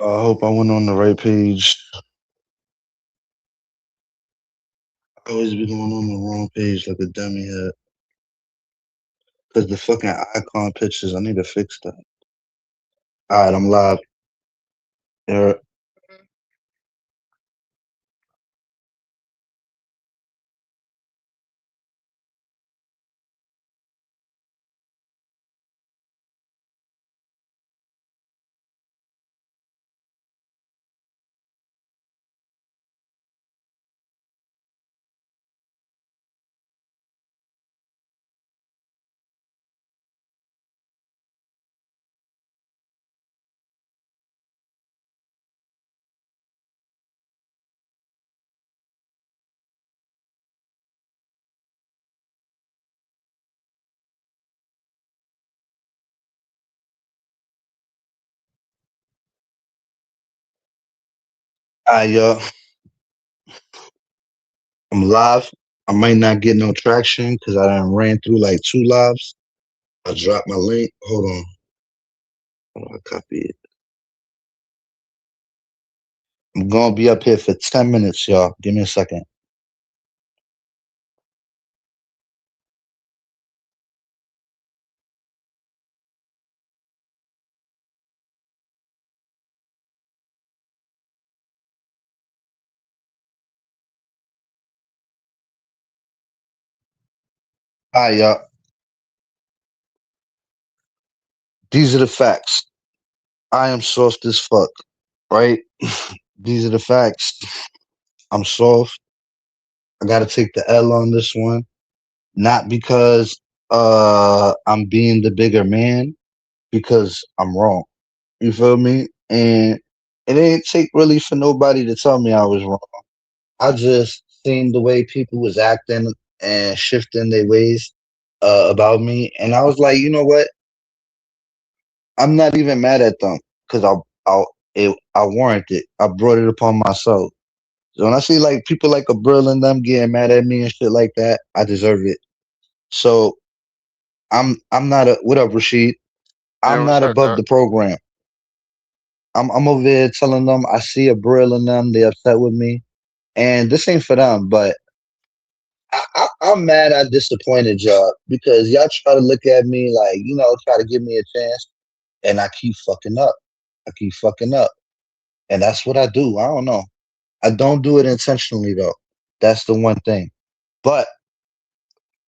I hope I went on the right page. I always be going on the wrong page like a dummy head. Cause the fucking icon pictures, I need to fix that. All right, I'm live. Yeah. All right, y'all. I'm live. I might not get no traction because I done ran through like two lives. I dropped my link. Hold on. Hold on, I copy it. I'm gonna be up here for 10 minutes, y'all. Give me a second. All right, y'all. These are the facts. I am soft as fuck, right? These are the facts. I'm soft. I gotta take the L on this one. Not because I'm being the bigger man, because I'm wrong. You feel me? And it ain't take really for nobody to tell me I was wrong. I just seen the way people was acting and shifting their ways about me, and I was like, you know what? I'm not even mad at them because I warrant it. I brought it upon myself. So when I see like people like a Brill and them getting mad at me and shit like that, I deserve it. So I'm not a what up, Rashid? Hey, I'm what's not up, above Doc? the program. I'm over there telling them I see a Brill in them. They upset with me, and this ain't for them. But I'm mad. I disappointed y'all because y'all try to look at me like try to give me a chance, and I keep fucking up. I keep fucking up, and that's what I do. I don't know. I don't do it intentionally though. That's the one thing. But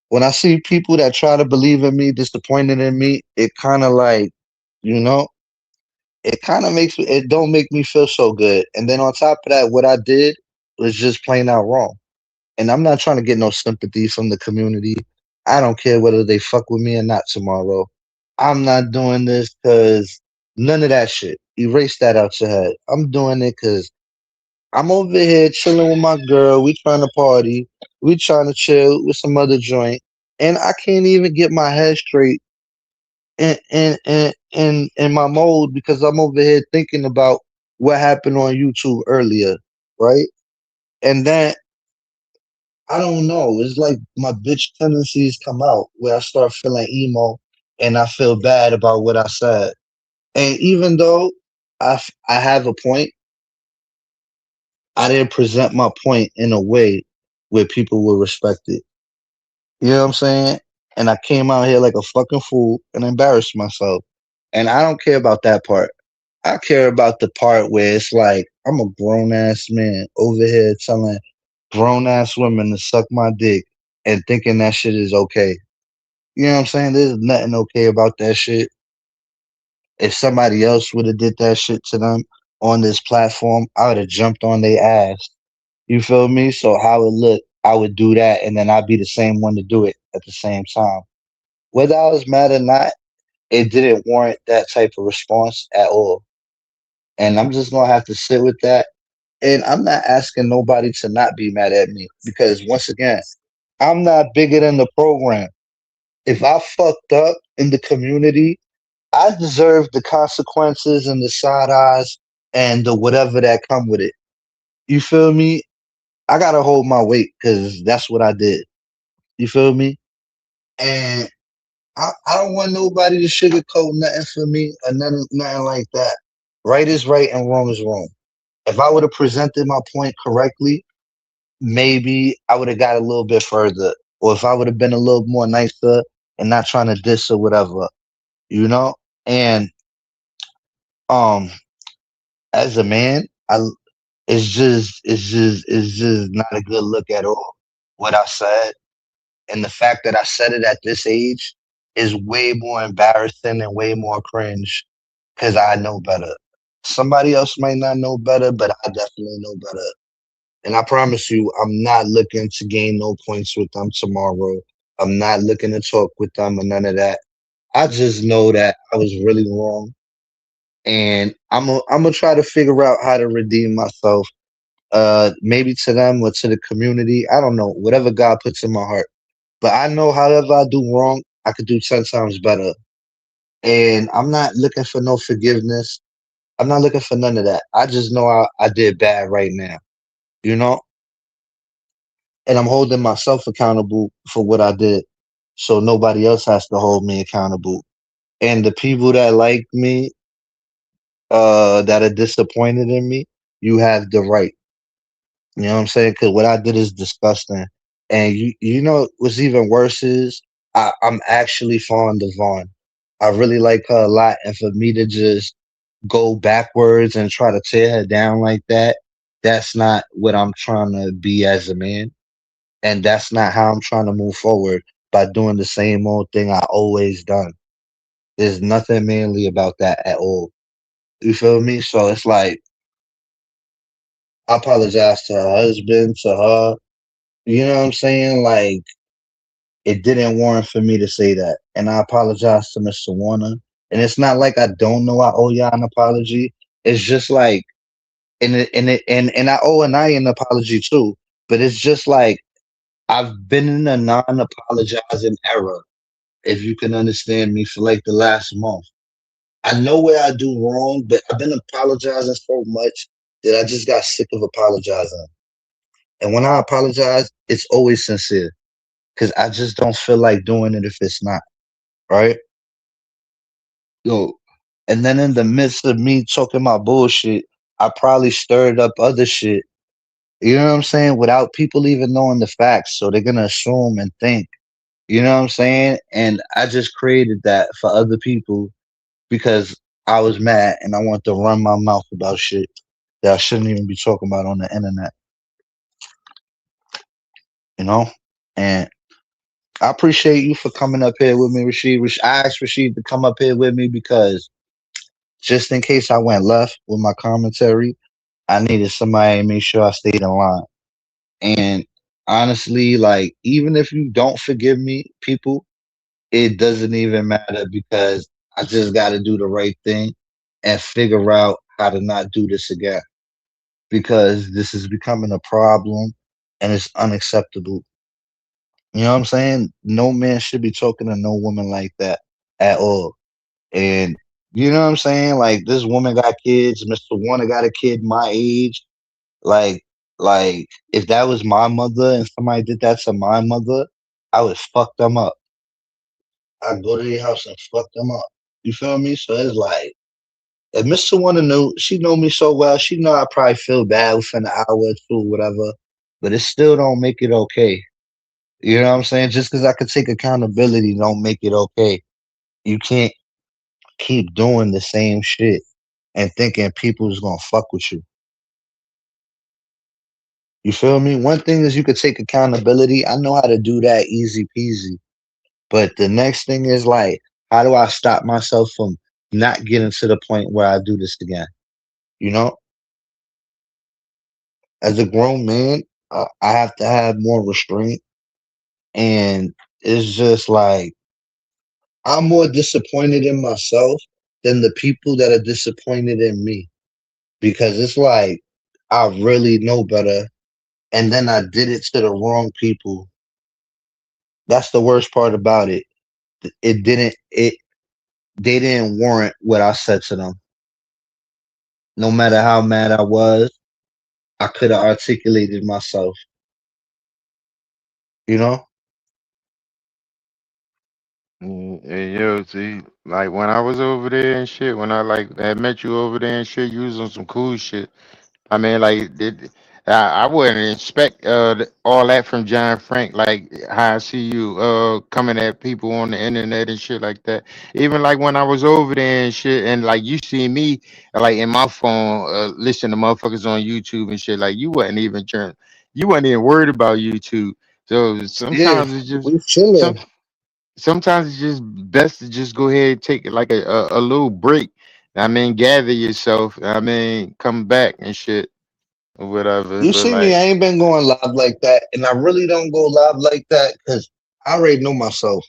when I see people that try to believe in me, disappointed in me, it kind of like, you know, it kind of makes me, it don't make me feel so good. And then on top of that, what I did was just plain out wrong. And I'm not trying to get no sympathy from the community. I don't care whether they fuck with me or not tomorrow. I'm not doing this because none of that shit. Erase that out your head. I'm doing it because I'm over here chilling with my girl. We trying to party. We trying to chill with some other joint. And I can't even get my head straight in my mode because I'm over here thinking about what happened on YouTube earlier, right? And then I don't know. It's like my bitch tendencies come out where I start feeling emo and I feel bad about what I said. And even though I have a point, I didn't present my point in a way where people will respect it. You know what I'm saying? And I came out here like a fucking fool and embarrassed myself. And I don't care about that part. I care about the part where it's like I'm a grown ass man over here telling grown ass women to suck my dick and thinking that shit is okay. You know what I'm saying? There's nothing okay about that shit. If somebody else would have did that shit to them on this platform, I would have jumped on their ass. You feel me? So how it look, I would do that and then I'd be the same one to do it at the same time. Whether I was mad or not, it didn't warrant that type of response at all. And I'm just gonna have to sit with that. And I'm not asking nobody to not be mad at me because once again, I'm not bigger than the program. If I fucked up in the community, I deserve the consequences and the side eyes and the whatever that come with it. You feel me? I gotta hold my weight because that's what I did. You feel me? And I don't want nobody to sugarcoat nothing for me or nothing like that. Right is right and wrong is wrong. If I would have presented my point correctly, maybe I would have got a little bit further. Or if I would have been a little more nicer and not trying to diss or whatever, you know? And um as a man, it's just not a good look at all. What I said and the fact that I said it at this age is way more embarrassing and way more cringe because I know better. Somebody else might not know better, but I definitely know better. And I promise you, I'm not looking to gain no points with them tomorrow. I'm not looking to talk with them or none of that. I just know that I was really wrong, and I'm gonna try to figure out how to redeem myself. Maybe to them or to the community. I don't know. Whatever God puts in my heart. But I know however I do wrong, I could do 10 times better. And I'm not looking for no forgiveness. I'm not looking for none of that. I just know I did bad right now, you know? And I'm holding myself accountable for what I did. So nobody else has to hold me accountable. And the people that like me, that are disappointed in me, you have the right. You know what I'm saying? Because what I did is disgusting. And you know what's even worse is I'm actually fond of Vaughn. I really like her a lot. And for me to just go backwards and try to tear her down like that, that's not what I'm trying to be as a man. And that's not how I'm trying to move forward by doing the same old thing I always done. There's nothing manly about that at all. You feel me? So it's like I apologize to her husband, to her. You know what I'm saying? Like it didn't warrant for me to say that. And I apologize to Mr. Warner. And it's not like I don't know I owe y'all an apology. It's just like and I owe an I an apology too. But it's just like I've been in a non-apologizing era, if you can understand me, for like the last month. I know where I do wrong, but I've been apologizing so much that I just got sick of apologizing. And when I apologize, it's always sincere because I just don't feel like doing it if it's not right. Yo, and then in the midst of me talking my bullshit, I probably stirred up other shit. You know what I'm saying? Without people even knowing the facts, so they're gonna assume and think. You know what I'm saying? And I just created that for other people because I was mad and I want to run my mouth about shit that I shouldn't even be talking about on the internet. You know? And I appreciate you for coming up here with me, Rashid. I asked Rashid to come up here with me because just in case I went left with my commentary, I needed somebody to make sure I stayed in line. And honestly, like, even if you don't forgive me, people, it doesn't even matter because I just got to do the right thing and figure out how to not do this again because this is becoming a problem and it's unacceptable. You know what I'm saying? No man should be talking to no woman like that at all. And you know what I'm saying? Like this woman got kids, Mr. Warner got a kid my age. Like, like if that was my mother and somebody did that to my mother, I would fuck them up. I'd go to their house and fuck them up. You feel me? So it's like if Mr. Warner knew she know me so well, she know I probably feel bad within an hour or two, whatever. But it still don't make it okay. You know what I'm saying? Just because I could take accountability don't make it okay. You can't keep doing the same shit and thinking people's gonna fuck with you. You feel me? One thing is you could take accountability. I know how to do that easy peasy. But the next thing is like, how do I stop myself from not getting to the point where I do this again? You know, as a grown man, I have to have more restraint. And it's just like, I'm more disappointed in myself than the people that are disappointed in me because it's like, I really know better. And then I did it to the wrong people. That's the worst part about it. They didn't warrant what I said to them. No matter how mad I was, I could have articulated myself, you know? Hey, yo, see, like when I was over there and shit, when I like had met you over there and shit, you was on some cool shit. I mean, like, I wouldn't expect all that from John Frank. Like how I see you coming at people on the internet and shit like that. Even like when I was over there and shit, and like you see me like in my phone, listen to motherfuckers on YouTube and shit. Like you wasn't even worried about YouTube. So Yeah, sometimes it's just we some. chilling. Sometimes it's just best to just go ahead and take like a little break. I mean, gather yourself. I mean, come back and shit or whatever. You But see me, like, I ain't been going live like that, and I really don't go live like that because I already know myself.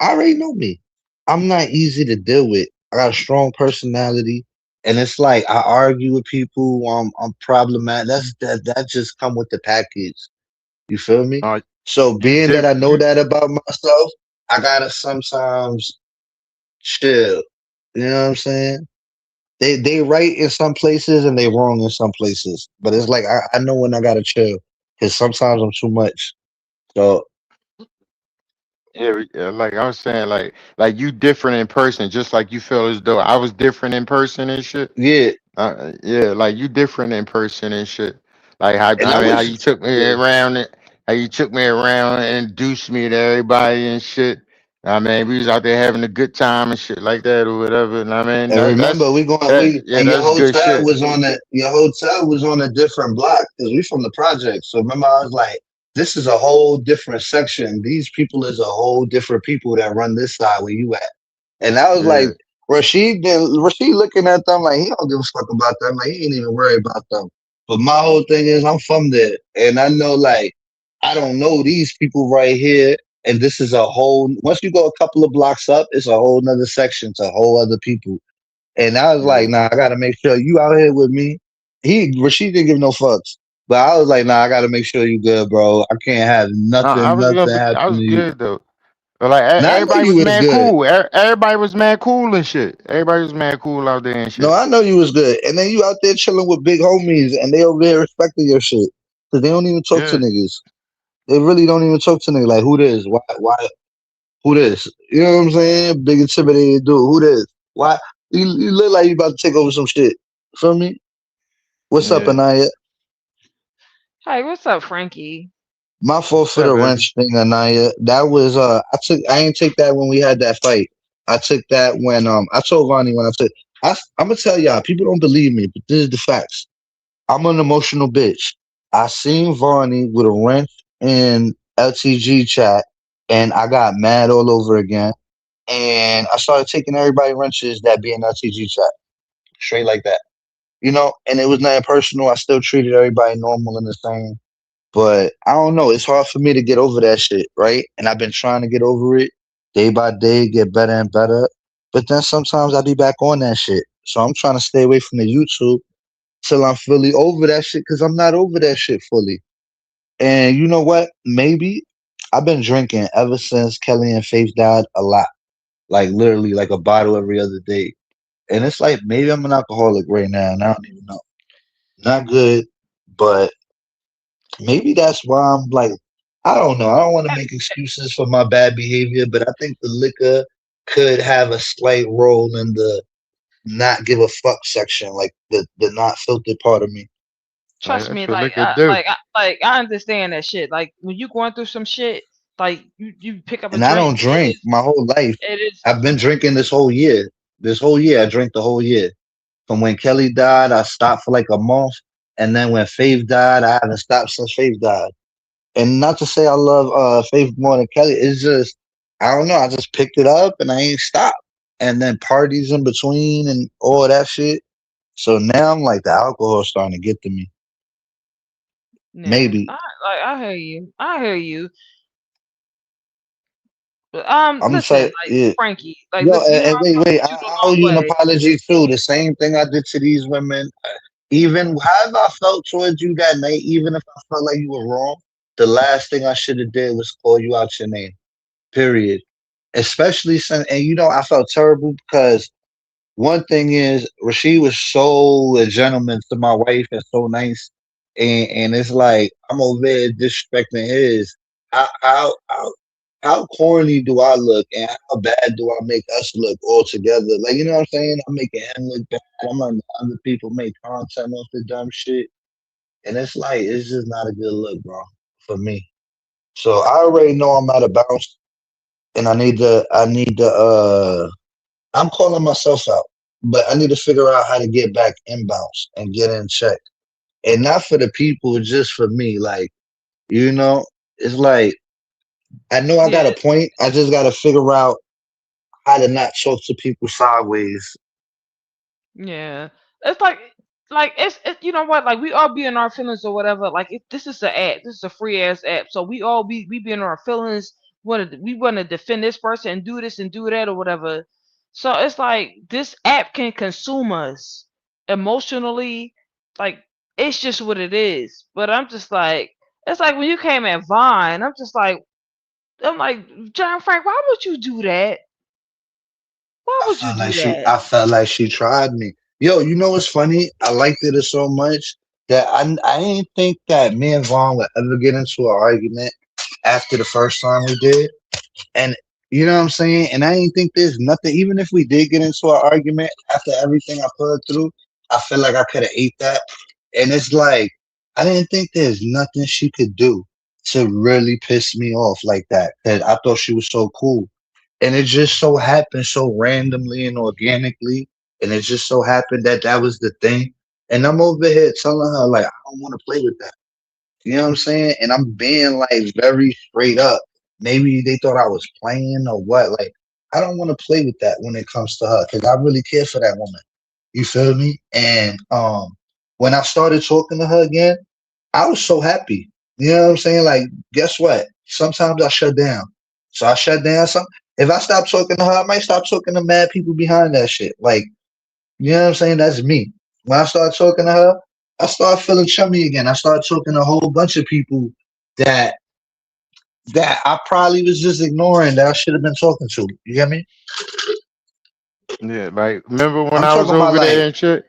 I already know me. I'm not easy to deal with. I got a strong personality, and it's like I argue with people. I'm problematic. That just come with the package. You feel me? uh, So you being that dip I know you that about myself, I gotta sometimes chill. You know what I'm saying? They right in some places and they wrong in some places. But it's like I know when I gotta chill because sometimes I'm too much. So yeah, like I was saying, like you different in person, just like you feel as though I was different in person and shit. yeah, Yeah, like you different in person and shit. Like how and I I mean, how wish you took me yeah. around, how you took me around and introduced me to everybody and shit. I mean, we was out there having a good time and shit like that or whatever. And I mean, And remember, yeah, and your that's good hotel shit. was on a different block because we from the project. So remember, I was like, this is a whole different section. These people is a whole different people that run this side where you at. And I was like, Yeah, Rashid looking at them like he don't give a fuck about them. Like he ain't even worried about them. But my whole thing is I'm from there. And I know like I don't know these people right here. And this is a whole once you go a couple of blocks up, it's a whole nother section to whole other people. And I was like, yeah. nah, I gotta make sure you out here with me. Rashid didn't give no fucks. But I was like, nah, I gotta make sure you good, bro. I can't have nothing I happen was to you. good though. But like Now I know everybody you was was mad good. cool. Everybody was mad cool and shit. Everybody was mad cool out there and No, shit. I know you was good. And then you out there chilling with big homies and they over there respecting your shit. Cause they don't even talk to Yeah, niggas. They really don't even talk to niggas. Like, who this? Why, who this? You know what I'm saying? Big intimidated dude. Who this? Why? You look like you about to take over some shit. Feel me? What's up, yeah. Anaya? Hey, what's up, Frankie? My fault What's for up, the baby? wrench thing, Anaya. That was I ain't take that when we had that fight. I took that when I told Vonnie when I'm gonna tell y'all, people don't believe me, but this is the facts. I'm an emotional bitch. I seen Vonnie with a wrench in LTG chat, and I got mad all over again. And I started taking everybody wrenches that be in LTG chat, straight like that. You know, and it was nothing personal. I still treated everybody normal and the same. But I don't know. It's hard for me to get over that shit, right? And I've been trying to get over it day by day, get better and better. But then sometimes I be back on that shit. So I'm trying to stay away from the YouTube till I'm fully over that shit because I'm not over that shit fully. And you know what? Maybe I've been drinking ever since Kelly and Faith died a lot, like literally like a bottle every other day. And it's like maybe I'm an alcoholic right now, and I don't even know. Not good, but maybe that's why I'm like, I don't know. I don't want to make excuses for my bad behavior, but I think the liquor could have a slight role in the not give a fuck section, like the not filtered part of me. Like Trust that's me, what liquor do. like I understand that shit. Like when you going through some shit, like you pick up a And I don't drink. drink my whole life. It is. I've been drinking this whole year. This whole year, I drank the whole year. From when Kelly died, I stopped for like a month. And then when Faith died, I haven't stopped since Faith died. And not to say I love Faith more than Kelly, it's just I don't know. I just picked it up and I ain't stopped. And then parties in between and all that shit. So now I'm like the alcohol starting to get to me. Yeah, Maybe I hear you. I hear you. But I'm listen, say like yeah. Frankie, like Yo, listen, you know and I wait, fuck wait. with you the I owe long you an way. apology too. The same thing I did to these women. Even however I felt towards you that night, even if I felt like you were wrong, the last thing I should have did was call you out your name. Period. Especially since, and you know, I felt terrible because one thing is Rashid was so a gentleman to my wife and so nice, and it's like I'm over there disrespecting his. How? how corny do I look and how bad do I make us look all together? Like, you know what I'm saying? I'm making him look bad. I'm letting other people make content off the dumb shit. And it's like, it's just not a good look, bro, for me. So I already know I'm out of bounds and I'm calling myself out, but I need to figure out how to get back in bounds and get in check. And not for the people, just for me. Like, you know, it's like, I know I got Yeah, a point. I just got to figure out how to not talk to people sideways. yeah. It's like it's you know what? Like we all be in our feelings or whatever. Like this is a app. This is a free ass app. So we be in our feelings. We want to defend this person and do this and do that or whatever. So it's like this app can consume us emotionally. Like it's just what it is. But I'm just like it's like when you came at Vine. I'm like John Frank. Why would you do that? Why would you do that? I felt like she tried me. Yo, you know what's funny? I liked it so much that I didn't think that me and Vaughn would ever get into an argument after the first time we did. And you know what I'm saying? And I didn't think there's nothing, even if we did get into an argument after everything I put her through, I feel like I could have ate that. And it's like, I didn't think there's nothing she could do to really piss me off like that. Cause I thought she was so cool. And it just so happened so randomly and organically. And it just so happened that that was the thing. And I'm over here telling her, like, I don't want to play with that. You know what I'm saying? And I'm being like very straight up. Maybe they thought I was playing or what. Like, I don't want to play with that when it comes to her because I really care for that woman. You feel me? And when I started talking to her again, I was so happy. You know what I'm saying? Like, guess what? Sometimes I shut down. So I shut down. Some if I stop talking to her, I might stop talking to mad people behind that shit. Like, you know what I'm saying? That's me. When I start talking to her, I start feeling chummy again. I start talking to a whole bunch of people that that I probably was just ignoring that I should have been talking to. You get me? Yeah, like remember when I'm I was talking about over like there and shit?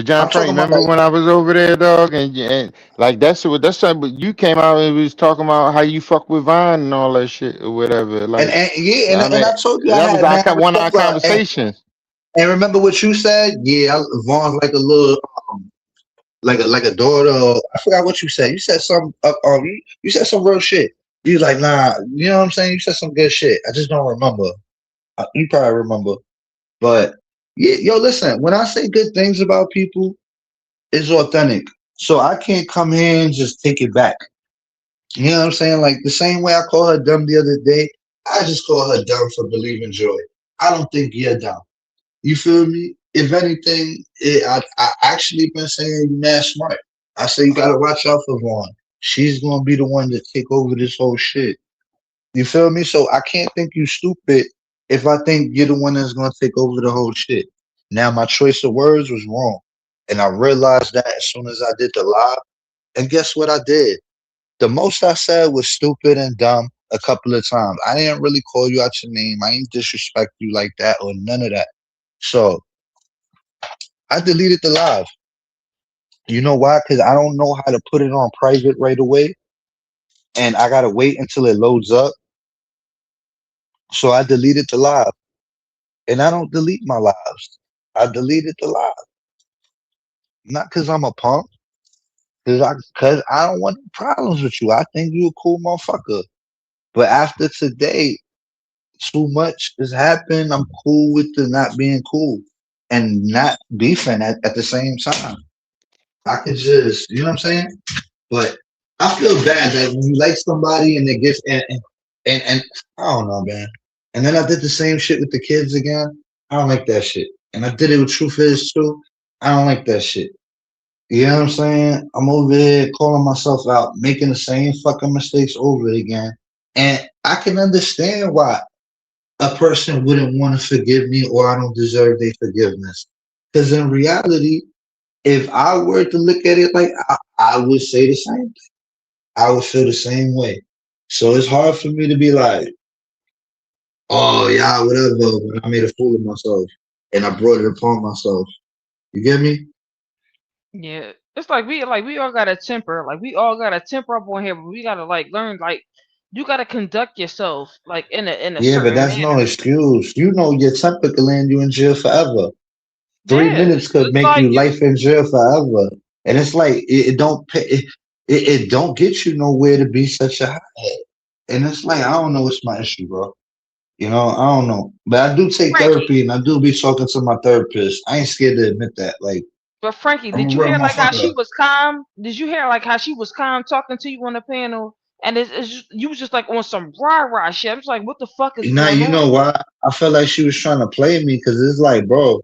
John I'm Frank, talking about remember like when I was over there, dog? And like that's something you came out and was talking about how you fuck with Vine and all that shit or whatever. Like, and yeah, I and mean, I told you I that was had our mad one of our respect for her. conversations. And remember what you said? Yeah, Vaughn's like a little like a daughter. I forgot what you said. You said some you said some real shit. You was like, nah, you know what I'm saying? You said some good shit. I just don't remember. You probably remember. But yeah, yo, listen, when I say good things about people, it's authentic. So I can't come here and just take it back. You know what I'm saying? Like the same way I call her dumb the other day, I just call her dumb for believing joy. I don't think you're dumb. You feel me? If anything, I actually been saying you mad smart. I say you gotta watch out for Vaughn. She's gonna be the one to take over this whole shit. You feel me? So I can't think you stupid if I think you're the one that's gonna take over the whole shit. Now my choice of words was wrong. And I realized that as soon as I did the live. And guess what I did? The most I said was stupid and dumb a couple of times. I didn't really call you out your name. I ain't disrespect you like that or none of that. So I deleted the live. You know why? Because I don't know how to put it on private right away. And I gotta wait until it loads up. So I deleted the live. And I don't delete my lives. I deleted the live. Not because I'm a punk. Cause I don't want no problems with you. I think you a cool motherfucker. But after today, too much has happened. I'm cool with the not being cool and not beefing at the same time. I could just, you know what I'm saying? But I feel bad that when you like somebody and it gets and I don't know, man. And then I did the same shit with the kids again. I don't like that shit. And I did it with Truth Is too. I don't like that shit. You know what I'm saying? I'm over here calling myself out, making the same fucking mistakes over again. And I can understand why a person wouldn't want to forgive me or I don't deserve their forgiveness. Because in reality, if I were to look at it like I would say the same thing. I would feel the same way. So it's hard for me to be like, oh yeah, whatever, when I made a fool of myself and I brought it upon myself. You get me? Yeah, it's like we all got a temper. Like we all got a temper up on here, but we gotta like learn. Like You gotta conduct yourself like in a Yeah, but certain that's no manner. excuse. You know your temper could land you in jail forever. Three Yeah, minutes could it's make like you life in jail forever. And it's like it don't pay, it don't get you nowhere to be such a hothead. And it's like I don't know what's my issue, bro. You know, I don't know. But I do take Frankie. therapy and I do be talking to my therapist. I ain't scared to admit that. Like But Frankie, I'm did a you real hear like how she motherfucker. was calm? Did you hear like how she was calm talking to you on the panel? And it's just, you was just like on some rah rah shit. I'm just like, what the fuck is Now going you on? know why? I feel like she was trying to play me because it's like, bro,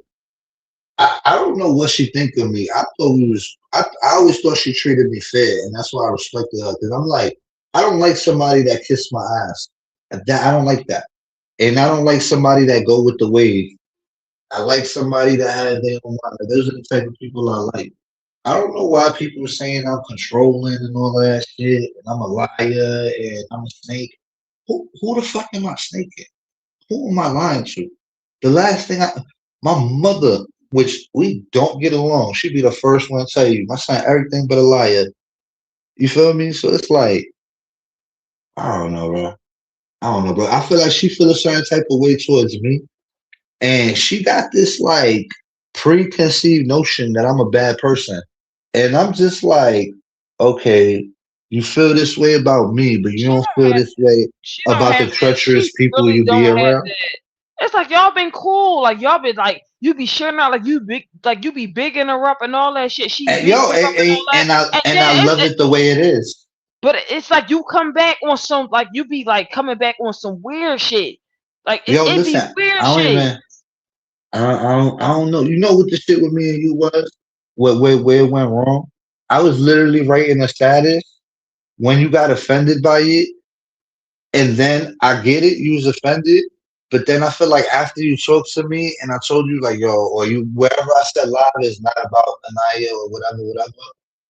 I don't know what she think of me. I thought we was I always thought she treated me fair, and that's why I respected her. Because I'm like, I don't like somebody that kiss my ass. That I don't like that, and I don't like somebody that go with the wave. I like somebody that has their own mind. Those are the type of people I like. I don't know why people are saying I'm controlling and all of that shit, and I'm a liar and I'm a snake. Who the fuck am I snaking? Who am I lying to? The last thing my mother, which we don't get along, she'd be the first one to tell you, my son, everything but a liar. You feel me? So it's like, I don't know, bro. I don't know, bro. I feel like she feel a certain type of way towards me, and she got this like preconceived notion that I'm a bad person, and I'm just like, okay, you feel this way about me, but you She don't don't feel have this way she don't about have the that. treacherous She people really you be don't have around. that. It's like y'all been cool. Like y'all been like you be sharing out like you big like you be bigging her up and all that shit. She And bigs yo, you up and all that. And and I then love it the way it is. but it's like you come back on some like you be like coming back on some weird shit. Like Yo, it be listen, weird I don't shit. even, I don't know. You know what the shit with me and you was? Where it went wrong? I was literally writing a status when you got offended by it, and then I get it, you was offended, but then I feel like after you talked to me and I told you like, yo, or you wherever I said live is not about Anaya or whatever,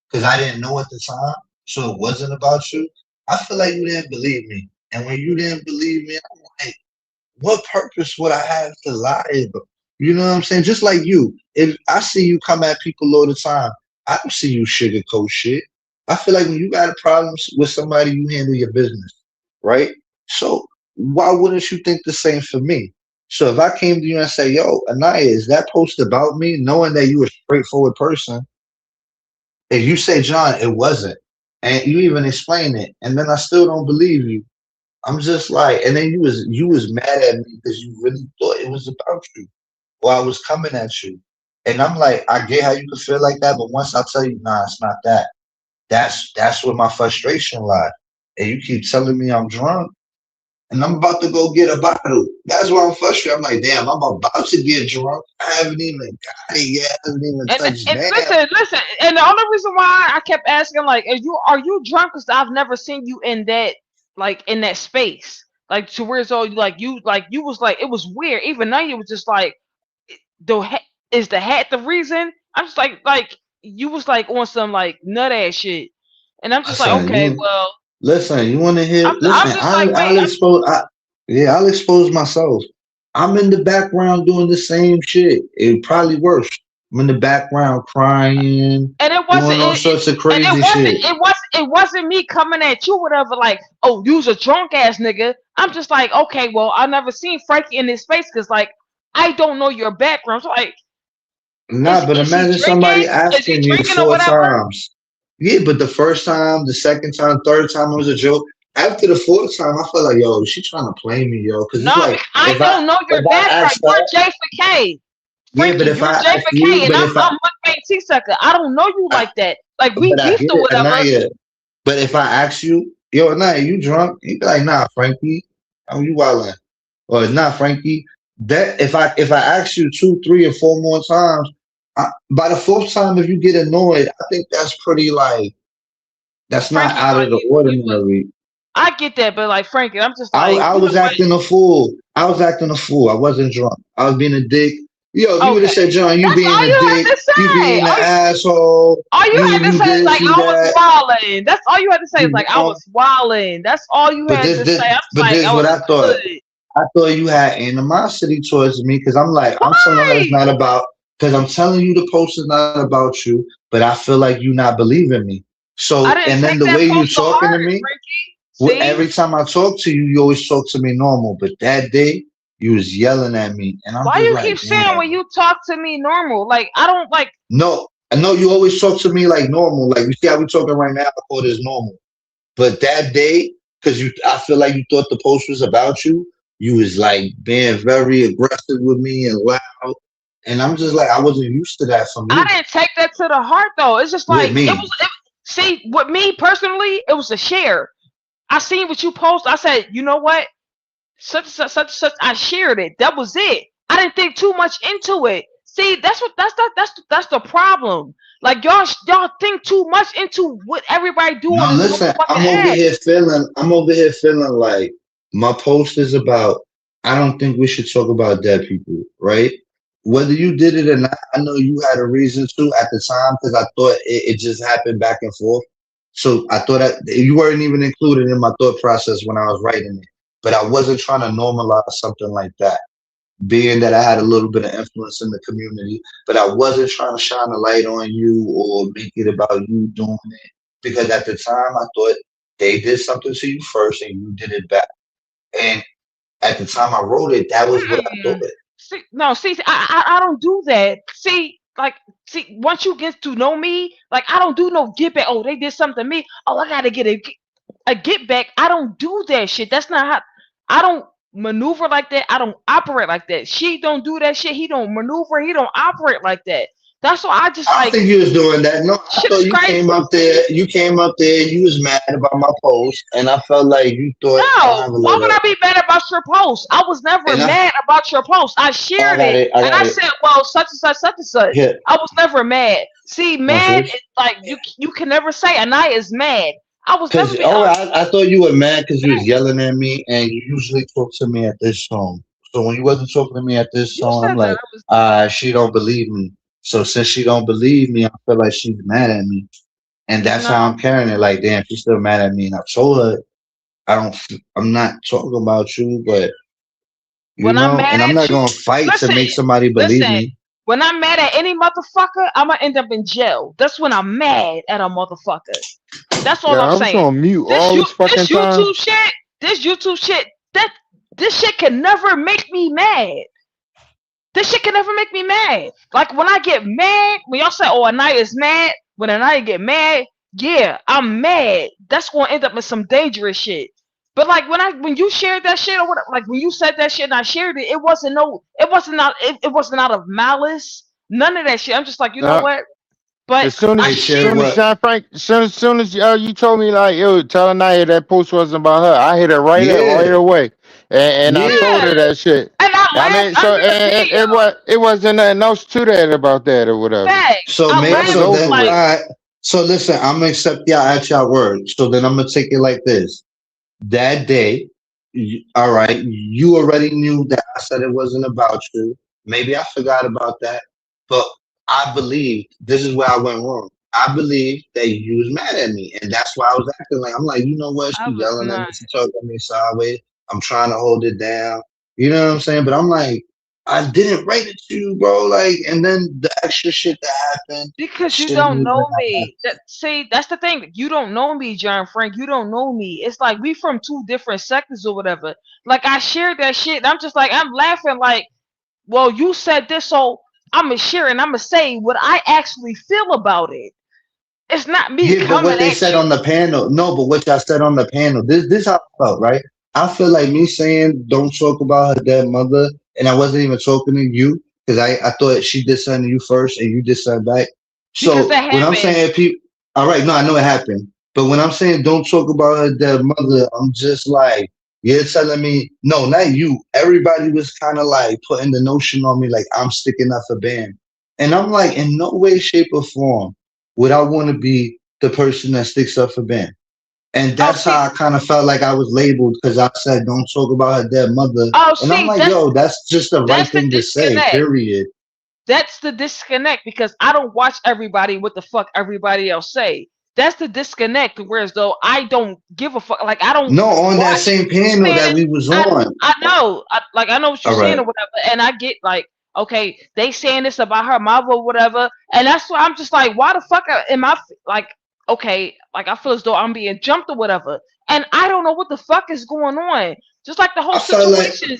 because I didn't know at the time, so it wasn't about you. I feel like you didn't believe me, and when you didn't believe me, I'm like, what purpose would I have to lie? You know what I'm saying? Just like you, if I see you come at people all the time, I don't see you sugarcoat shit. I feel like when you got a problem with somebody, you handle your business, right? So why wouldn't you think the same for me? So if I came to you and say, "Yo, Anaya, is that post about me?" Knowing that you a straightforward person, if you say, "John, it wasn't," and you even explain it, and then I still don't believe you, I'm just like, and then you was mad at me because you really thought it was about you, or I was coming at you, and I'm like, I get how you could feel like that, but once I tell you, nah, it's not that. That's where my frustration lies, and you keep telling me I'm drunk, and I'm about to go get a bottle. That's why I'm frustrated. I'm like, damn, I'm about to get drunk. I haven't even got it yet. I haven't even touched And down. listen. And the only reason why I kept asking, like, are you drunk? Because I've never seen you in that, like, in that space, like, to where it's all like you was like, it was weird. Even now, you was just like, the is the hat the reason? I'm just like you was like on some like nut ass shit, and I'm just like, Listen, okay, you well, listen. You want to hear? I'm Listen, just like, wait, I'll expose. Yeah, I'll expose myself. I'm in the background doing the same shit. It probably worse. I'm in the background crying, and it wasn't, doing all sorts of and crazy shit. it wasn't me coming at you, whatever. Like, oh, you's a drunk ass nigga. I'm just like, okay, well, I never seen Frankie in his face because like I don't know your background. So like, Nah, but is he imagine drinking? somebody Is he asking you drinking or four whatever? times. Yeah, but the first time, the second time, third time it was a joke. After the fourth time, I felt like, yo, she trying to play me, yo. Because it's No, like because I don't know your if I background. asked You're her, J for K. yeah, but Frankie, if you're I J ask for K, you, and I'm Mukbang T sucker. I don't know you I, like that. Like we but I beefed get or it, whatever. Anaya. But if I ask you, yo, Anaya, you drunk? You be like, nah, Frankie, you wildin'. Or it's not Frankie. That if I ask you two, three, or four more times, by the fourth time, if you get annoyed, I think that's pretty like that's not Frankie, out of like the you was. ordinary. I get that, but like Frankie, I'm just I like, I you know was what? acting a fool. I was acting a fool. I wasn't drunk. I was being a dick. Yo, if you would have said, Okay, John, you that's being all a you dick, had to you say. being an asshole, All you had to you say is this, like you I was that, wilding. That's all you had to say is you like I drunk. was wilding. That's all you But had this, to say. I'm this, just but like this I is what was I thought. good. I thought you had animosity towards me because I'm like, I'm telling her it's Why? not about, because I'm telling you the post is not about you, but I feel like you not believing me. I So, didn't and then take the that way you post to talking to heart, me, Frankie. See, every time I talk to you, you always talk to me normal. But that day, you was yelling at me, and I'm why just you like, keep saying when damn. you talk to me normal? Like I don't like. No, I know you always talk to me like normal. Like you see how we talking right now, I thought it's normal. But that day, because I feel like you thought the post was about you. You was like being very aggressive with me and loud, and I'm just like, I wasn't used to that from I you didn't take that to the heart though. It's just with like it was. me. See, with me personally, it was a share. I seen what you post. I said, you know what? Such and such, such and such. I shared it. That was it. I didn't think too much into it. See, that's the problem. Like y'all think too much into what everybody do No, on this listen, motherfucking app. I'm over here feeling like my post is about, I don't think we should talk about dead people, right? Whether you did it or not, I know you had a reason to at the time because I thought it just happened back and forth. So I thought that you weren't even included in my thought process when I was writing it. But I wasn't trying to normalize something like that, being that I had a little bit of influence in the community, but I wasn't trying to shine a light on you or make it about you doing it. Because at the time, I thought they did something to you first and you did it back. And at the time I wrote it, that was what I thought. Mm-mm. See, no, see, I don't do that. See, like, see, once you get to know me, like, I don't do no get back. Oh, they did something to me. Oh, I gotta get a get back. I don't do that shit. That's not how. I don't maneuver like that. I don't operate like that. She don't do that shit. He don't maneuver. He don't operate like that. That's why I just I don't like think you was doing that. No, I shit thought is crazy. you came up there, you was mad about my post, and I felt like you thought I'll No, have a why would little I be mad about your post? I was never and I mad about your post. I oh, I shared got it it, I and got I it. said, well, such and such, such and such. Here, I was never mad. See, watch mad this. is like you can never say Anaya is mad. I was never Cause be oh, I thought you were mad because you was mad. yelling at me, and you usually talk to me at this tone. So when you wasn't talking to me at this You tone, I'm said that like, I was she don't believe me. So since she don't believe me, I feel like she's mad at me, and that's no. how I'm carrying it. Like, damn, she's still mad at me. And I told her, I'm not talking about you, but When I'm mad and I'm at not you, gonna fight to listen, make somebody believe listen. me. When I'm mad at any motherfucker, I'm gonna end up in jail. That's when I'm mad at a motherfucker. That's all Yeah, I'm I was saying. on mute This all you this fucking this time. YouTube shit, this YouTube shit, that this shit can never make me mad. This shit can never make me mad. Like when I get mad, when y'all say, "Oh, Anaya's mad," when Anaya get mad, yeah, I'm mad. That's gonna end up in some dangerous shit. But like when you shared that shit or whatever, like when you said that shit and I shared it, it wasn't out of malice. None of that shit. I'm just like, you know Uh, what? But as soon I as, Hey, Cherry, soon shared as it. what? John Frank, soon as you told me like, yo, tell Naya that post wasn't about her, I hit her right Yeah, away, and I told yeah. her Yeah, that shit. and I I laughed mean, so under the and video. it wasn't nothing else to that about that or whatever. Facts. So I make That was laughed so then over all with. like, right. So listen, I'm gonna accept y'all at your word. So then I'm gonna take it like this. That day, all right, you already knew that I said it wasn't about you. Maybe I forgot about that, but I believe this is where I went wrong. I believe that you was mad at me, and that's why I was acting like I'm like, you know what? I She was yelling at not. me, she talking to me sideways. I'm trying to hold it down. You know what I'm saying? But I'm like, I didn't write it to you, bro. Like, and then the extra shit that happened Because you shouldn't don't even know have happened. me. See, that's the thing. You don't know me, John Frank. You don't know me. It's like we from two different sectors or whatever. Like I shared that shit. And I'm just like I'm laughing. Like, well, you said this, so I'm gonna share and I'm gonna say what I actually feel about it. It's not me Yeah, but coming what they at said you on the panel, no, but what y'all said on the panel, this how I felt, right? I feel like me saying don't talk about her dead mother, and I wasn't even talking to you because I thought she did something to you first and you did something back. because So that when I'm happened. saying people, all right, no, I know it happened, but when I'm saying don't talk about her dead mother, I'm just like you're telling me no, not you. Everybody was kind of like putting the notion on me like I'm sticking up for Bam, and I'm like in no way, shape, or form would I want to be the person that sticks up for Ben. And Oh, that's see, how I kind of felt like I was labeled because I said, don't talk about her dead mother. oh, And I'm see, like, yo, that's just the right that's the thing to say, disconnect. period. That's the disconnect because I don't watch everybody what the fuck everybody else say. That's the disconnect. Whereas though I don't give a fuck. Like I don't No, on that watch same you panel saying that it. we was I on. I know. Like I know what you're All saying right. or whatever, and I get like okay, they saying this about her mother or whatever, and that's why I'm just like, why the fuck am I like? okay, like I feel as though I'm being jumped or whatever, and I don't know what the fuck is going on. Just like the whole I felt like situation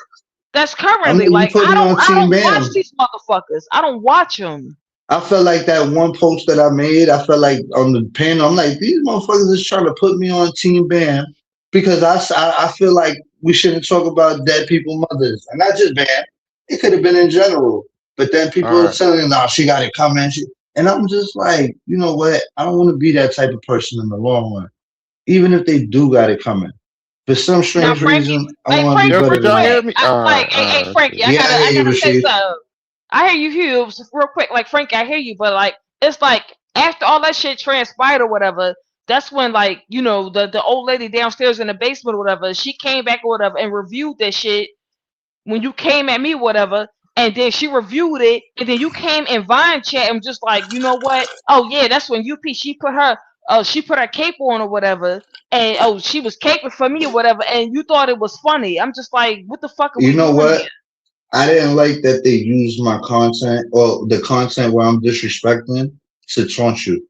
that's I know currently, you like put me on I Team don't watch Bam. these motherfuckers. I don't watch them. I felt like that one post that I made. I felt like on the panel, I'm like, these motherfuckers is trying to put me on Team Bam because I feel like we shouldn't talk about dead people mothers, and not just Bam. It could have been in general, but then people All are right. telling, "No, she got it coming." And I'm just like, you know what? I don't want to be that type of person in the long run, even if they do got it coming. For some Now, strange Frankie, reason, I like want to be Frankie, Yo, better could than y'all that. hear wait, me? hey Frankie, Shit. Yeah, I I hear you, gotta say Rasheed. something. I hear you, Hughes, real quick. Like Frankie, I hear you, but like it's like after all that shit transpired or whatever, that's when like the old lady downstairs in the basement or whatever, she came back or whatever and reviewed that shit when you came at me, whatever, and then she reviewed it, and then you came in Vine chat and just like, you know what? Oh yeah, that's when UP she put her cape on or whatever, and oh she was caping for me or whatever, and you thought it was funny. I'm just like, what the fuck are You we know doing here? what? I didn't like that they used my content or the content where I'm disrespecting to taunt you.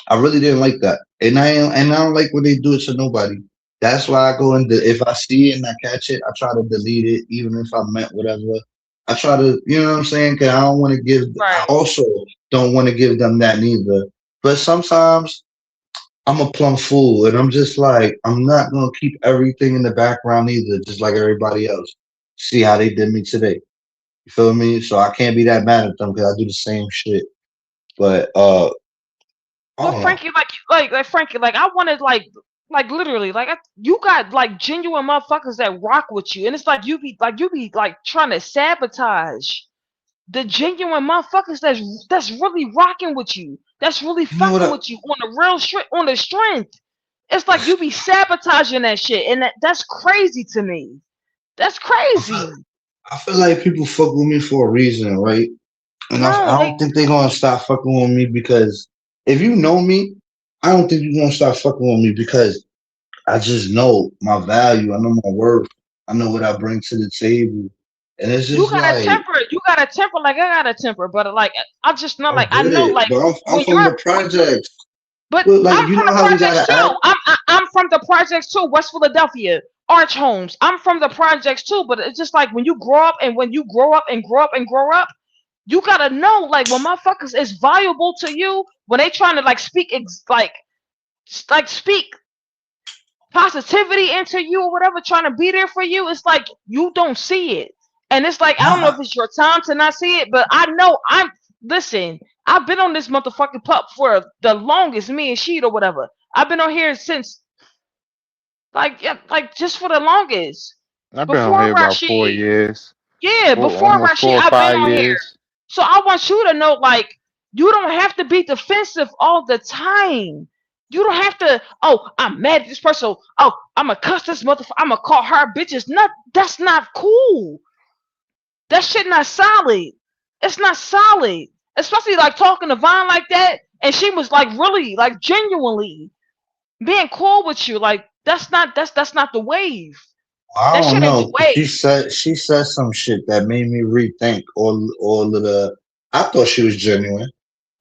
I really didn't like that, and I don't like when they do it to nobody. That's why I go into if I see it and I catch it, I try to delete it, even if I meant whatever. I try to, you know what I'm saying? Because I don't want to give. I Right. also don't want to give them that neither. But sometimes I'm a plumb fool, and I'm just like I'm not gonna keep everything in the background either, just like everybody else. See how they did me today. You feel me? So I can't be that mad at them because I do the same shit. But I But don't know. Frankie, like Frankie, like I wanted like literally you got like genuine motherfuckers that rock with you, and it's like you be like trying to sabotage the genuine motherfuckers that's really rocking with you, that's really You know what? fucking with you on the real on the strength. It's like you be sabotaging that shit, and that's crazy to me. That's I feel, crazy. I feel like people fuck with me for a reason, right? And No, I don't think they're gonna stop fucking with me because if you know me, I don't think you're gonna stop fucking with me because I just know my value. I know my worth. I know what I bring to the table, and it's you just got a like temper. You got a temper like I got a temper, but like I'm just not I like I get know it, like but I'm when from you're the projects. but But like I'm you from know the how we projects gotta act. too. I'm from the projects too, West Philadelphia, Arch Homes. I'm from the projects too, but it's just like when you grow up and when you grow up and grow up and grow up, you gotta know like when motherfuckers is valuable to you, when they trying to like speak like speak positivity into you or whatever, trying to be there for you, it's like you don't see it. And it's like I don't know Nah, if it's your time to not see it, but I know I'm listen, I've been on this motherfucking pup for the longest, me and Sheet or whatever. I've been on here since like yeah, like just for the longest. I've been on Before here about four Rashid. years, Yeah, four, before almost Rashid, four or I've been five on here. years. So I want you to know, like, you don't have to be defensive all the time. You don't have to, oh, I'm mad at this person. Oh, I'm going to cuss this motherfucker. I'm going to call her bitches. Not, that's not cool. That shit not solid. It's not solid. Especially like talking to Vine like that. And she was like really, like genuinely being cool with you. Like, that's not the wave. I That don't shit ain't the know. wave. She said some shit that made me rethink all of the. I thought she was genuine,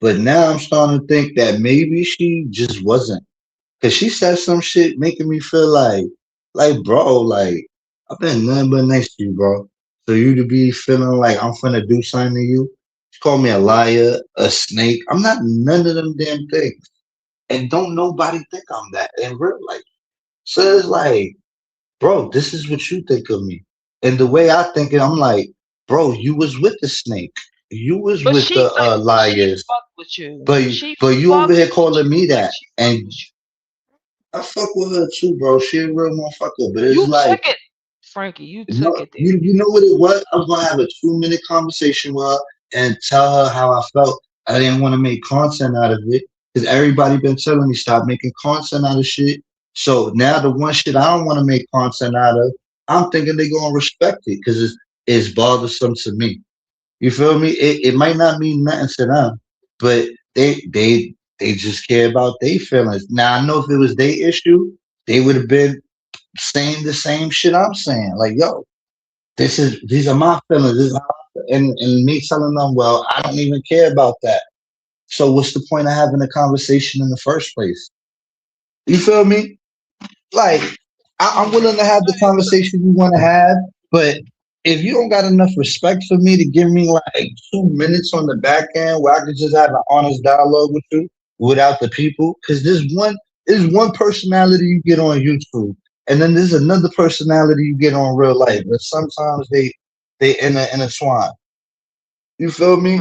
but now I'm starting to think that maybe she just wasn't. Cause she said some shit making me feel like bro, like I've been nothing but nice to you, bro. So you to be feeling like I'm finna do something to you. She called me a liar, a snake. I'm not none of them damn things, and don't nobody think I'm that in real life. So it's like bro, this is what you think of me. And the way I think it, I'm like, bro, you was with the snake. You was But with she, the like, she liars. fucked with you. But She but you over fucked here with calling you. me Like, that. she fucked And with you. I fuck with her too, bro. She a real motherfucker. But it's You like, took it, Frankie. You no, took it there. you know what it was? I was gonna have a 2 minute conversation with her and tell her how I felt. I didn't want to make content out of it because everybody been telling me stop making content out of shit. So now the one shit I don't want to make content out of, I'm thinking they gonna respect it because it's bothersome to me. You feel me? It might not mean nothing to them, but they just care about their feelings. Now I know if it was their issue, they would have been saying the same shit I'm saying. Like, yo, these are my feelings. This is how and me telling them, well, I don't even care about that. So what's the point of having a conversation in the first place? You feel me? Like I'm Yeah. willing to have the conversation you want to have, but if you don't got enough respect for me to give me like 2 minutes on the back end where I could just have an honest dialogue with you without the people, because there's one personality you get on YouTube, and then there's another personality you get on real life, but sometimes they intertwine. You feel Right. me?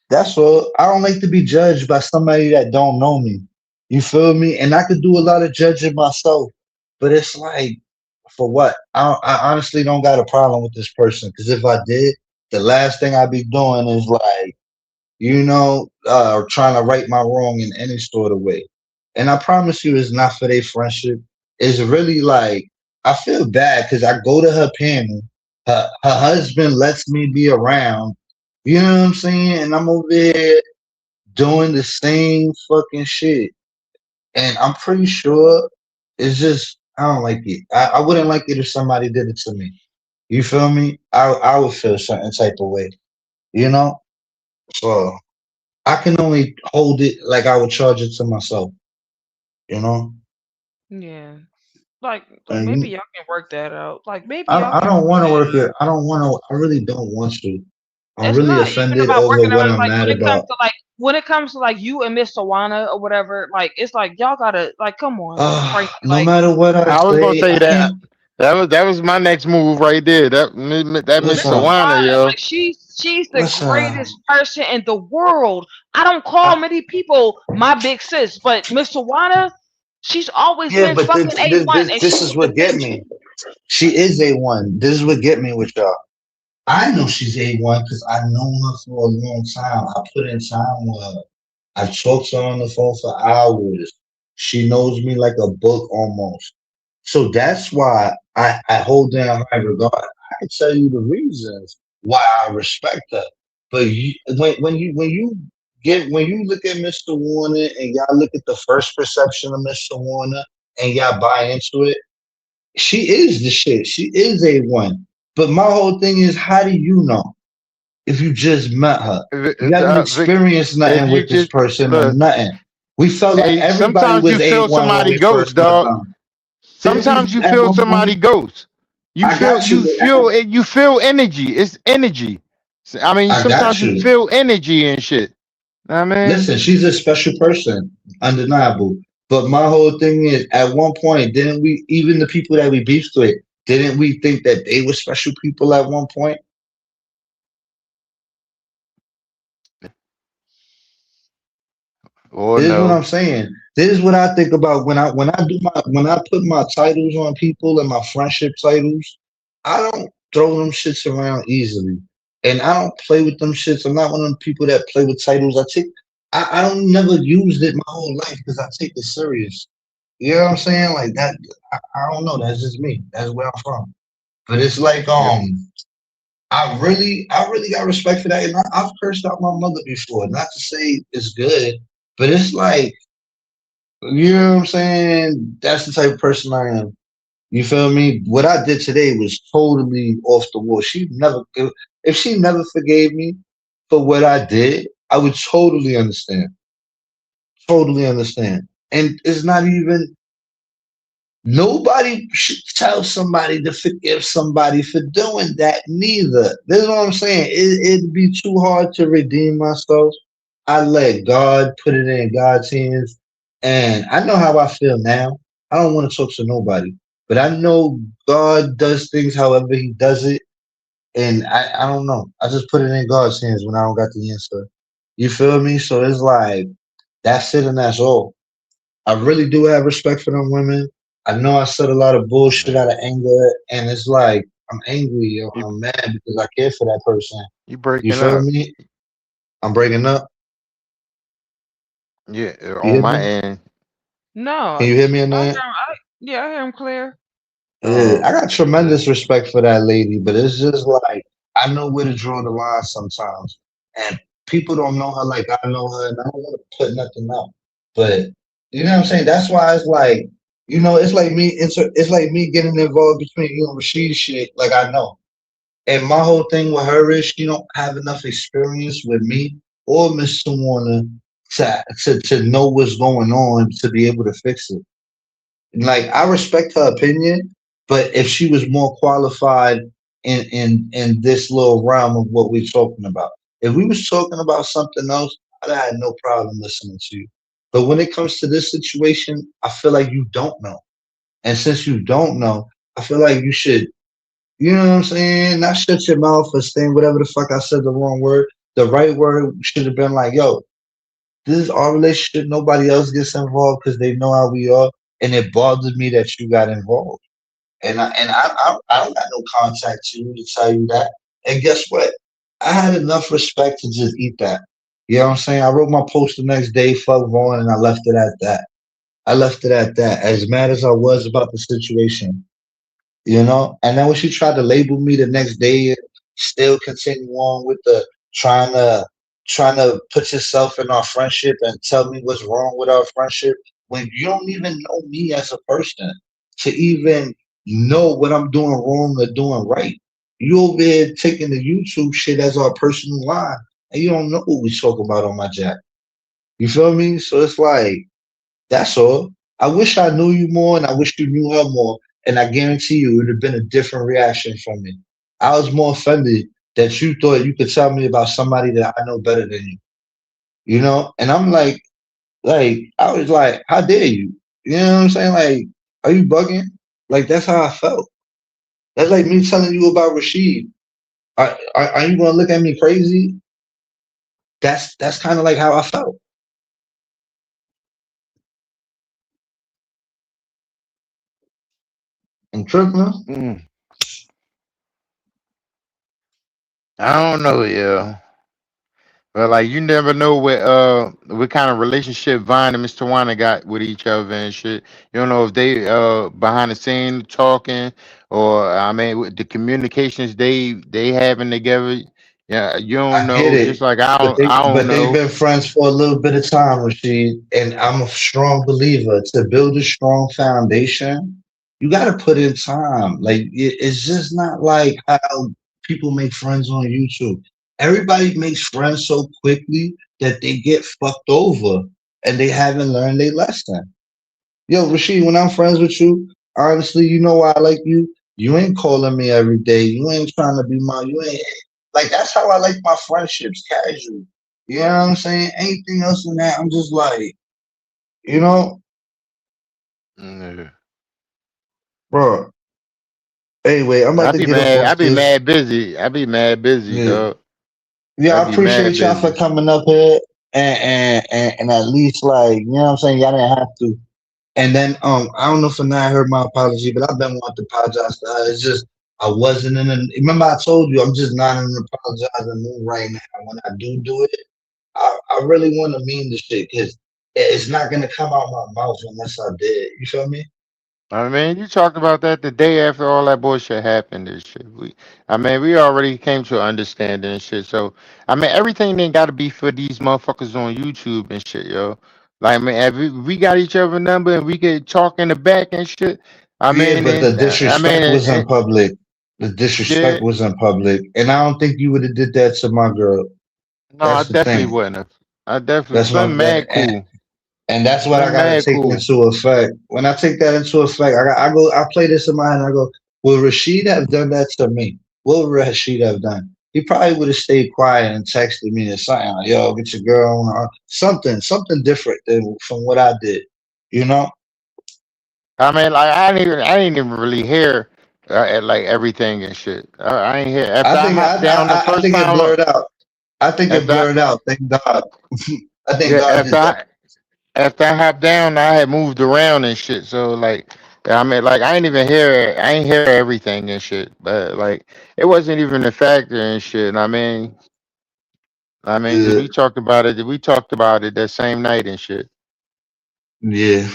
That's all. I don't like to be judged by somebody that don't know me. You feel me? And I could do a lot of judging myself, but it's like, for what? I honestly don't got a problem with this person because if I did, the last thing I'd be doing is like, trying to right my wrong in any sort of way. And I promise you, it's not for their friendship. It's really like I feel bad because I go to her panel. Her husband lets me be around. You know what I'm saying? And I'm over here doing the same fucking shit. And I'm pretty sure it's just I don't like it. I wouldn't like it if somebody did it to me. You feel me? I would feel certain type of way. You know? So I can only hold it like I would charge it to myself, you know? Yeah. Like And maybe you y'all can work that out. Like maybe y'all I can don't work want to that work out. it. I don't want to I really don't want to. I'm It's really not even offended about over working what out. I'm Like mad about. when it comes to like you and Miss Sawana or whatever, like it's like y'all gotta like come on, Frankie. No Like matter what I I was gonna say, say I that. can't That was my next move right there. That Miss Miss listen, Sawana, Sawana, yo. like she's the listen. greatest person in the world. I don't call I, many people my big sis, but Miss Sawana, she's always yeah, been but fucking A1 and this she is was what get attention. me. She is A1. This is what get me with y'all. I know she's A1 because I know her for a long time. I put in time with her. I've talked to her on the phone for hours. She knows me like a book almost. So that's why I hold her in high regard. I can tell you the reasons why I respect her. But when you look at Mr. Warner and y'all look at the first perception of Mr. Warner and y'all buy into it, she is the shit. She is A1. But my whole thing is, how do you know if you just met her? You haven't experienced If nothing you with this just person or look, nothing. We felt like hey, everybody sometimes you was feel A1 when somebody we ghost, first met dog. them. Did Sometimes we you at feel one somebody point? ghost. I got you. You feel energy. It's energy. I mean, I got sometimes you you. feel energy and shit. I mean, Listen, she's a special person, undeniable. But my whole thing is, at one point, didn't we, even the people that we beefed with, didn't we think that they were special people at one point? or This is what I'm no. saying. This is what I think about when I put my titles on people and my friendship titles. I don't throw them shits around easily, and I don't play with them shits. I'm not one of them people that play with titles. I don't never used it my whole life because I take it serious. You know what I'm saying? Like that. I don't know. That's just me. That's where I'm from. But it's like Yep. I really got respect for that, and I've cursed out my mother before. Not to say it's good, but it's like you know what I'm saying? That's the type of person I am. You feel me? What I did today was totally off the wall. If she never forgave me for what I did, I would totally understand. Totally understand. And it's not even nobody should tell somebody to forgive somebody for doing that neither. This is what I'm saying. It'd be too hard to redeem myself. I let God put it in God's hands. And I know how I feel now. I don't want to talk to nobody. But I know God does things however he does it. And I don't know. I just put it in God's hands when I don't got the answer. You feel me? So it's like that's it and that's all. I really do have respect for them women. I know I said a lot of bullshit out of anger, and it's like I'm angry or You I'm mad because I care for that person. you You breaking feel up? me? I'm breaking up. Yeah, You on hear my me? end. Can No, you hear me in I that? hear him. Yeah, I hear him clear. Yeah, I Oh, got tremendous respect for that lady, but it's just like I know where to draw the line sometimes, and people don't know her like I know her, and I don't want to put nothing out. But you know what I'm saying? That's why it's like it's like me. It's like me getting involved between you and Rashid shit. Like I know. And my whole thing with her is she don't have enough experience with me or Miss Tawana to know what's going on to be able to fix it. Like I respect her opinion, but if she was more qualified in this little realm of what we're talking about, if we was talking about something else, I'd have had no problem listening to you. But when it comes to this situation, I feel like you don't know, and since you don't know, I feel like you should, you know what I'm saying, not shut your mouth or saying whatever the fuck I said the wrong word. The right word should have been like, "Yo, this is our relationship. Nobody else gets involved because they know how we are, and it bothered me that you got involved. And I don't got no contact to you to tell you that. And guess what? I had enough respect to just eat that. You know what I'm saying? I wrote my post the next day, fuck Vaughn, and I left it at that. I left it at that. As mad as I was about the situation, you know. And then when she tried to label me the next day, and still continue on with the trying to trying to put yourself in our friendship and tell me what's wrong with our friendship when you don't even know me as a person to even know what I'm doing wrong or doing right. You over here taking the YouTube shit as our personal line, and you don't know what we talk about on my jack. You feel me? So it's like that's all. I wish I knew you more and I wish you knew her more. And I guarantee you it would have been a different reaction from me. I was more offended that you thought you could tell me about somebody that I know better than you. You know? And I'm like, I was like, how dare you? You know what I'm saying? Like, are you bugging? Like, that's how I felt. That's like me telling you about Rashid. Are you gonna look at me crazy? That's kind of like how I felt. And tripping. Mm, I don't know, yeah. But like you never know what kind of relationship Vine and Mr. Wanna got with each other and shit. You don't know if they behind the scene talking or I mean with the communications they having together. Yeah, you don't I get know. it, Just like I don't but they've know. been friends for a little bit of time, Rashid. And I'm a strong believer to build a strong foundation. You got to put in time. Like it's just not like how people make friends on YouTube. Everybody makes friends so quickly that they get fucked over and they haven't learned their lesson. Yo, Rashid, when I'm friends with you, honestly, you know why I like you. You ain't calling me every day. You ain't trying to be my. You ain't like that's how I like my friendships, casual. You know what I'm saying? Anything else than that, I'm just like, you know, Mm, bro. Anyway, I'm about I to be get up mad. off I be this. mad busy. I be mad busy, Yeah, dog. yeah. I I be mad appreciate y'all for busy. coming up here and at least like, you know what I'm saying. Y'all didn't have to. And then I don't know if I heard my apology, but I've been wanting to apologize to her. It's just I wasn't in an remember I told you I'm just not in an apologizing mood right now. When I do it, I really want to mean the shit because it's not gonna come out my mouth unless I did. You feel me? I mean, you talked about that the day after all that bullshit happened and shit. I mean, we already came to an understanding and shit. So, I mean, everything ain't got to be for these motherfuckers on YouTube and shit, yo. Like, I mean, if we got each other number and we could talk in the back and shit. I Yeah, mean, but the and I mean, disrespect was in public. The disrespect yeah, was in public, and I don't think you would have did that to my girl. no, I That's the definitely thing. wouldn't have. I definitely That's Slim what mad and, cool. And that's what I Slim gotta mad take cool. into effect. When I take that into effect, I play this in my head and I go, will Rashid have done that to me? What would Rashid have done? He probably would have stayed quiet and texted me or something like, yo, get your girl on something different than from what I did. You know? I mean, like I didn't even really hear like everything and shit. I ain't hear I after I think I hopped down the I, I first think it time. blurred out. I think it After I, blurred out. Thank God. I think yeah, God did that. after I hopped down, I had moved around and shit. So like, I mean, like I ain't even hear it. I ain't hear everything and shit. But like, it wasn't even a factor and shit. I mean, 'cause Yeah, we talked about it. We talked about it that same night and shit. yeah.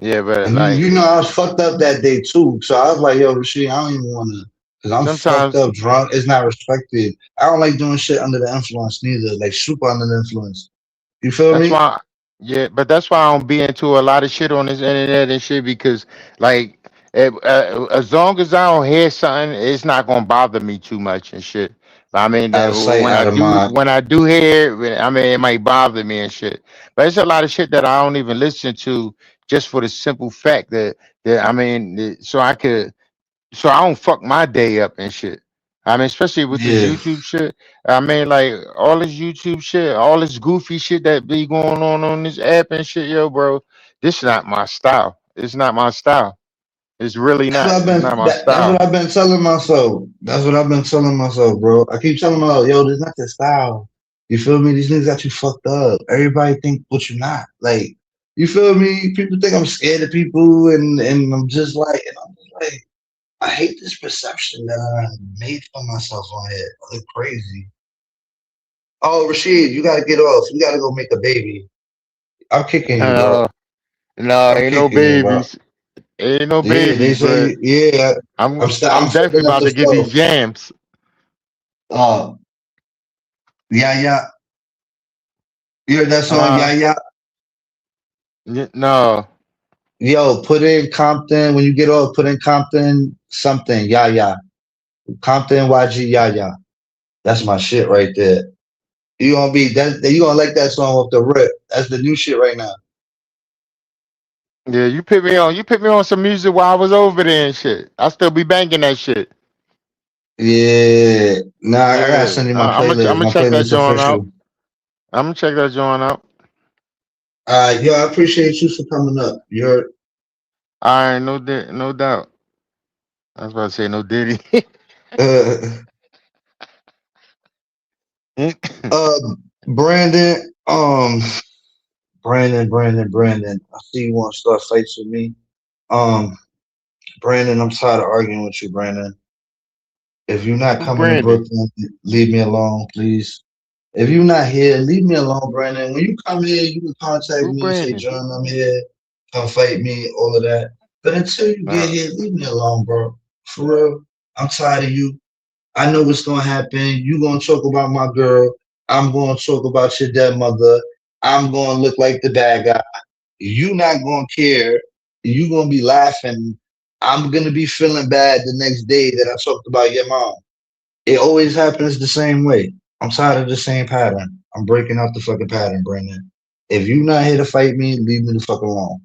Yeah, but And you like know, I was fucked up that day too. So I was like, yo, Rasheed, I don't even want to, because I'm fucked sometimes. up, drunk. It's not respected. I don't like doing shit under the influence neither, like super under the influence. You feel That's me? why, yeah, but that's why I don't be into a lot of shit on this internet and shit because, like, as long as I don't hear something, it's not gonna bother me too much and shit. I mean, Out of sight, out of mind. when I do hear it, I mean, it might bother me and shit. But it's a lot of shit that I don't even listen to just for the simple fact that I mean, so so I don't fuck my day up and shit. I mean, especially with this Yeah. YouTube shit. I mean, like all this YouTube shit, all this goofy shit that be going on this app and shit, yo, bro. This not my style. It's not my style. It's really That's what not. I've It's been. not my That's what style. I've been telling myself. That's what I've been telling myself, bro. I keep telling myself, yo, this not the style. You feel me? These niggas got you fucked up. Everybody think what you not. Like, you feel me? People think I'm scared of people, and I'm just like, and I'm just like, I hate this perception that I made for myself on here. I look crazy. Oh, Rashid, you gotta get off. You gotta go make a baby. I'm kicking you, bro. No, no, I'm ain't no kicking you, bro. babies. Ain't no Yeah, they babies, but say, yeah. I'm I'm definitely filling up about the to get these stove. jams. Uh, yeah, yeah. You heard that song? Uh, Yeah, yeah. no, Yo, put in Compton when you get off. Put in Compton something. Yeah, yeah. Compton YG. Yeah, yeah. That's my shit right there. You gonna be that? You gonna like that song off the rip? That's the new shit right now. yeah, you put me on. You put me on some music while I was over there and shit. I still be banging that shit. Yeah. Nah, I gotta Yeah, send you my playlist. I'm gonna My check that playlist joint out. official. I'm gonna check that joint out. Yo, I appreciate you for coming up. You heard? All right, no doubt. I was about to say no Diddy. Uh, uh, Brandon. Brandon. I see you want to start fights with me. Um, Brandon, I'm tired of arguing with you, Brandon. If you're not Who's coming to Brandon? Brooklyn, leave me alone, please. If you're not here, leave me alone, Brandon. When you come here, you can contact Who me, say, Brandon? John, I'm here, come fight me, all of that. But until you get Uh, here, leave me alone, bro. For real, I'm tired of you. I know what's gonna happen. You gonna talk about my girl. I'm gonna talk about your dead mother. I'm gonna look like the bad guy. You not gonna care. You gonna be laughing. I'm gonna be feeling bad the next day that I talked about your mom. It always happens the same way. I'm tired of the same pattern. I'm breaking out the fucking pattern, Brandon. If you not here to fight me, leave me the fuck alone.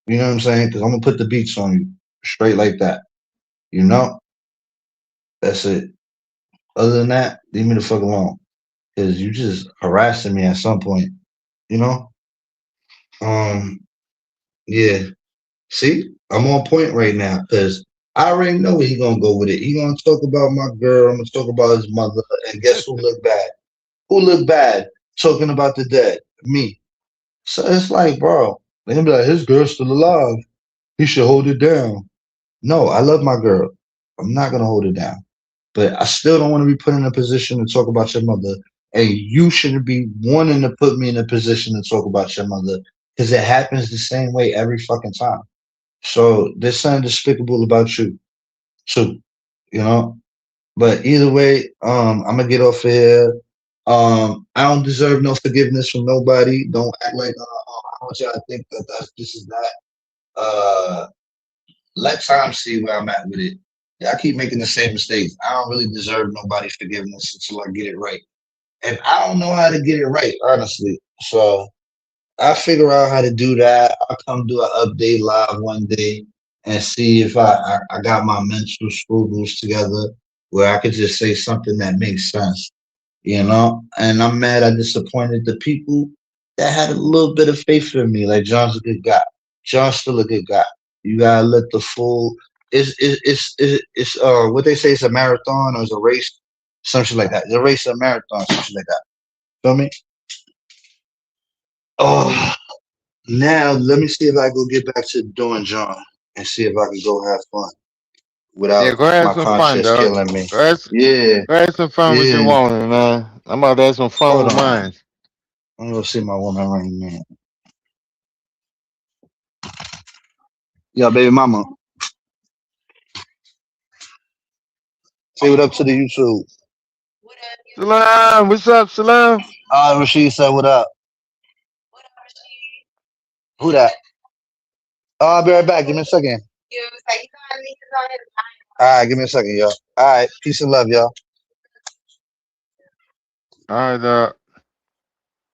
You know what I'm saying? Because I'm gonna put the beats on you straight like that. You know, that's it. Other than that, leave me the fuck alone. Because you just harassing me at some point. You know. Um. Yeah. See, I'm on point right now because I already know where he gonna go with it. He gonna talk about my girl. I'm gonna talk about his mother, and guess who look bad? Who look bad? Talking about the dead, me. So it's like, bro, they gonna be like, his girl's still alive. He should hold it down. No, I love my girl. I'm not gonna hold it down. But I still don't want to be put in a position to talk about your mother. And you shouldn't be wanting to put me in a position to talk about your mother because it happens the same way every fucking time. So there's something despicable about you too, you know. But either way, I'm gonna get off of here. I don't deserve no forgiveness from nobody. Don't act like I want y'all to think that that's this is that. Let time see where I'm at with it. Yeah, I keep making the same mistakes. I don't really deserve nobody's forgiveness until I get it right, and I don't know how to get it right, honestly. So I figure out how to do that. I'll come do an update live one day and see if I got my mental scruples together where I could just say something that makes sense, you know? And I'm mad I disappointed the people that had a little bit of faith in me. Like John's a good guy. John's still a good guy. You gotta let the full it's what they say it's a marathon or it's a race, something like that. It's a race, a marathon, something like that. Feel me? Oh, now let me see if I go get back to doing John and see if I can go have fun yeah, without go have my some fun, conscience dog. killing me. Go have, Yeah, go have some fun with your yeah. woman, man. I'm about to have some fun Hold with on. mine. I'm gonna see my woman right now. Yo, baby mama, say what up to the YouTube. Salam, what's up, Salam? Rashid said what up. Who that? Oh, I'll be right back. Give me a second. All right, give me a second, yo. All right, peace and love, y'all. All right,